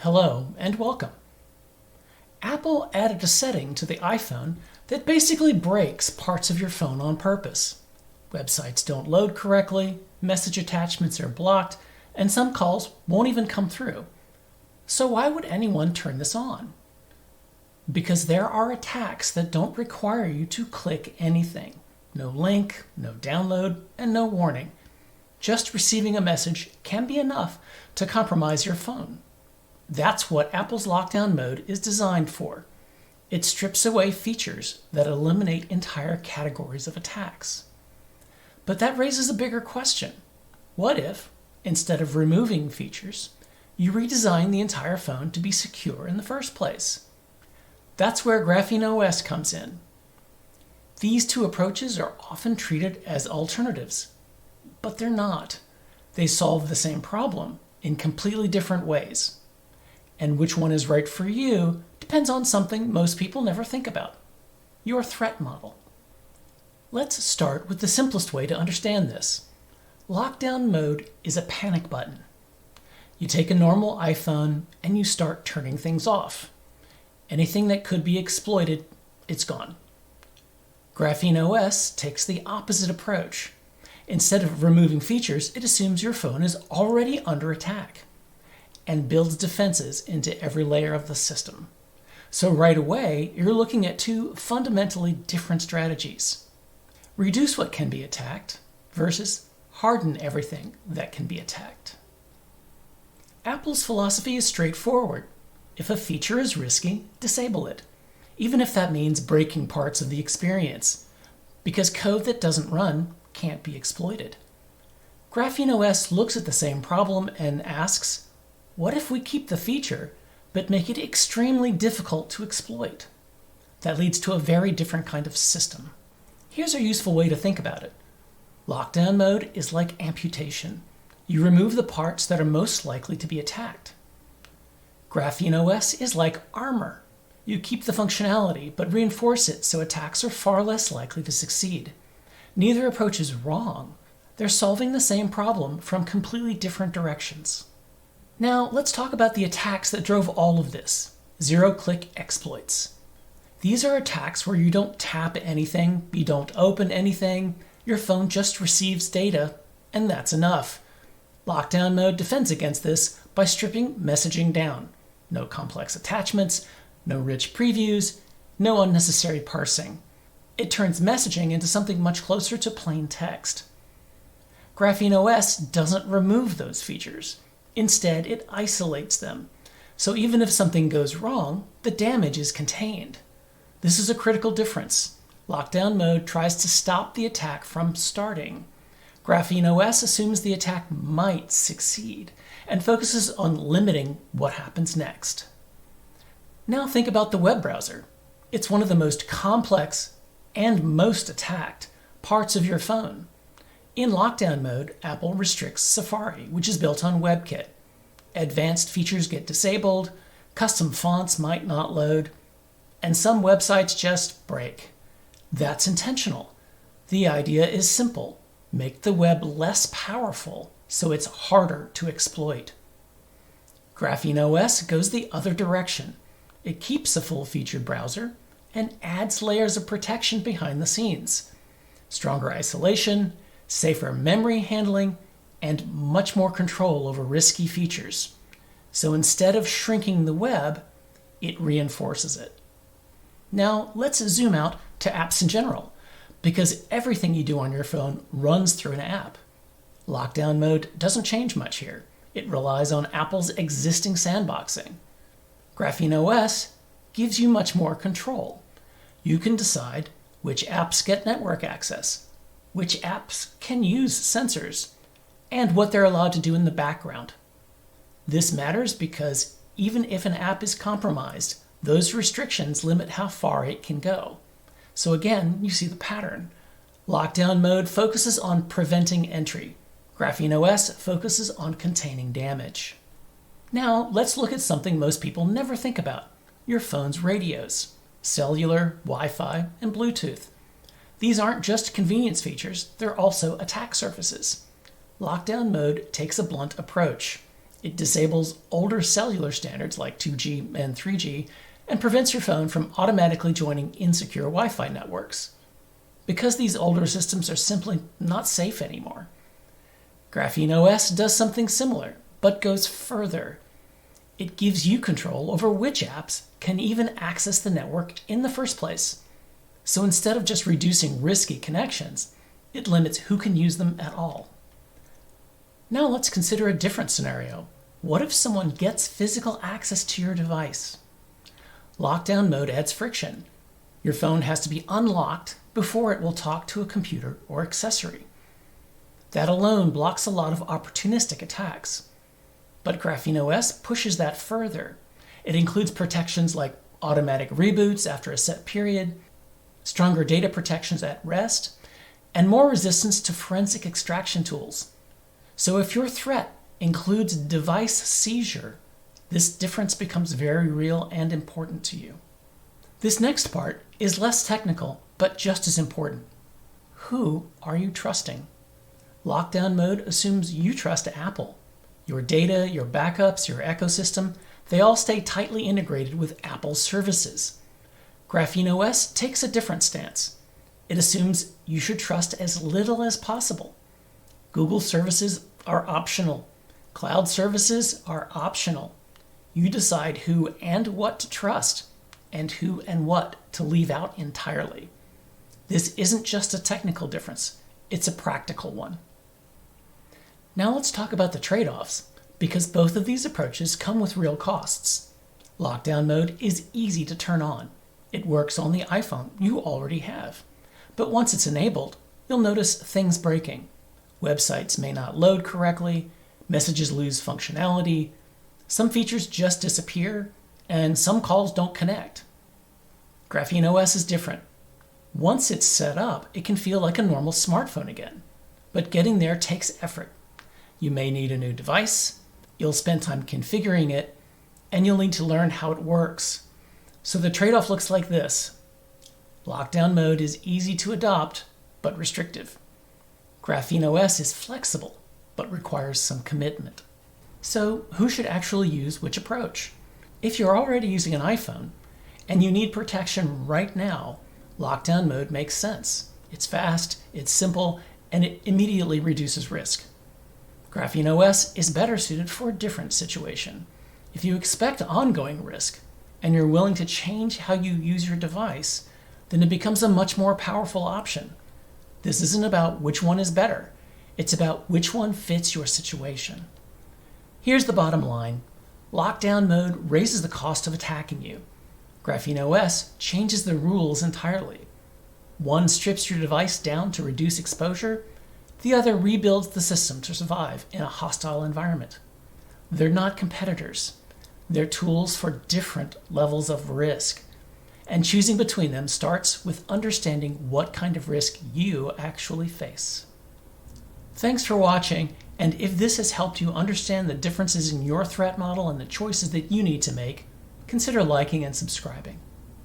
Hello and welcome. Apple added a setting to the iPhone that basically breaks parts of your phone on purpose. Websites don't load correctly, message attachments are blocked, and some calls won't even come through. So why would anyone turn this on? Because there are attacks that don't require you to click anything. No link, no download, and no warning. Just receiving a message can be enough to compromise your phone. That's what Apple's lockdown mode is designed for. It strips away features that eliminate entire categories of attacks. But that raises a bigger question. What if, instead of removing features, you redesign the entire phone to be secure in the first place? That's where GrapheneOS comes in. These two approaches are often treated as alternatives, but they're not. They solve the same problem in completely different ways. And which one is right for you depends on something most people never think about: your threat model. Let's start with the simplest way to understand this. Lockdown mode is a panic button. You take a normal iPhone and you start turning things off. Anything that could be exploited, it's gone. GrapheneOS takes the opposite approach. Instead of removing features, it assumes your phone is already under attack and builds defenses into every layer of the system. So right away, you're looking at two fundamentally different strategies. Reduce what can be attacked versus harden everything that can be attacked. Apple's philosophy is straightforward. If a feature is risky, disable it, even if that means breaking parts of the experience, because code that doesn't run can't be exploited. GrapheneOS looks at the same problem and asks, what if we keep the feature, but make it extremely difficult to exploit? That leads to a very different kind of system. Here's a useful way to think about it. Lockdown mode is like amputation. You remove the parts that are most likely to be attacked. GrapheneOS is like armor. You keep the functionality, but reinforce it so attacks are far less likely to succeed. Neither approach is wrong. They're solving the same problem from completely different directions. Now, let's talk about the attacks that drove all of this: zero-click exploits. These are attacks where you don't tap anything, you don't open anything, your phone just receives data, and that's enough. Lockdown mode defends against this by stripping messaging down. No complex attachments, no rich previews, no unnecessary parsing. It turns messaging into something much closer to plain text. GrapheneOS doesn't remove those features. Instead, it isolates them. So even if something goes wrong, the damage is contained. This is a critical difference. Lockdown mode tries to stop the attack from starting. GrapheneOS assumes the attack might succeed and focuses on limiting what happens next. Now think about the web browser. It's one of the most complex and most attacked parts of your phone. In lockdown mode, Apple restricts Safari, which is built on Webkit. Advanced features get disabled, custom fonts might not load, and some websites just break. That's intentional. The idea is simple: make the web less powerful so it's harder to exploit. GrapheneOS goes the other direction. It keeps a full-featured browser and adds layers of protection behind the scenes. Stronger isolation, safer memory handling, and much more control over risky features. So instead of shrinking the web, it reinforces it. Now let's zoom out to apps in general, because everything you do on your phone runs through an app. Lockdown mode doesn't change much here. It relies on Apple's existing sandboxing. GrapheneOS gives you much more control. You can decide which apps get network access, which apps can use sensors, and what they're allowed to do in the background. This matters because even if an app is compromised, those restrictions limit how far it can go. So again, you see the pattern. Lockdown mode focuses on preventing entry. GrapheneOS focuses on containing damage. Now, let's look at something most people never think about: your phone's radios. Cellular, Wi-Fi, and Bluetooth. These aren't just convenience features, they're also attack surfaces. Lockdown mode takes a blunt approach. It disables older cellular standards like 2G and 3G and prevents your phone from automatically joining insecure Wi-Fi networks, because these older systems are simply not safe anymore. GrapheneOS does something similar, but goes further. It gives you control over which apps can even access the network in the first place. So instead of just reducing risky connections, it limits who can use them at all. Now let's consider a different scenario. What if someone gets physical access to your device? Lockdown mode adds friction. Your phone has to be unlocked before it will talk to a computer or accessory. That alone blocks a lot of opportunistic attacks. But GrapheneOS pushes that further. It includes protections like automatic reboots after a set period, stronger data protections at rest, and more resistance to forensic extraction tools. So if your threat includes device seizure, this difference becomes very real and important to you. This next part is less technical, but just as important. Who are you trusting? Lockdown mode assumes you trust Apple. Your data, your backups, your ecosystem, they all stay tightly integrated with Apple's services. GrapheneOS takes a different stance. It assumes you should trust as little as possible. Google services are optional. Cloud services are optional. You decide who and what to trust, and who and what to leave out entirely. This isn't just a technical difference, it's a practical one. Now let's talk about the trade-offs, because both of these approaches come with real costs. Lockdown mode is easy to turn on. It works on the iPhone you already have. But once it's enabled, you'll notice things breaking. Websites may not load correctly, messages lose functionality, some features just disappear, and some calls don't connect. GrapheneOS is different. Once it's set up, it can feel like a normal smartphone again. But getting there takes effort. You may need a new device, you'll spend time configuring it, and you'll need to learn how it works. So the trade-off looks like this. Lockdown mode is easy to adopt, but restrictive. GrapheneOS is flexible, but requires some commitment. So who should actually use which approach? If you're already using an iPhone, and you need protection right now, lockdown mode makes sense. It's fast, it's simple, and it immediately reduces risk. GrapheneOS is better suited for a different situation. If you expect ongoing risk, and you're willing to change how you use your device, then it becomes a much more powerful option. This isn't about which one is better. It's about which one fits your situation. Here's the bottom line. Lockdown mode raises the cost of attacking you. GrapheneOS changes the rules entirely. One strips your device down to reduce exposure. The other rebuilds the system to survive in a hostile environment. They're not competitors. They're tools for different levels of risk. And choosing between them starts with understanding what kind of risk you actually face. Thanks for watching, and if this has helped you understand the differences in your threat model and the choices that you need to make, consider liking and subscribing.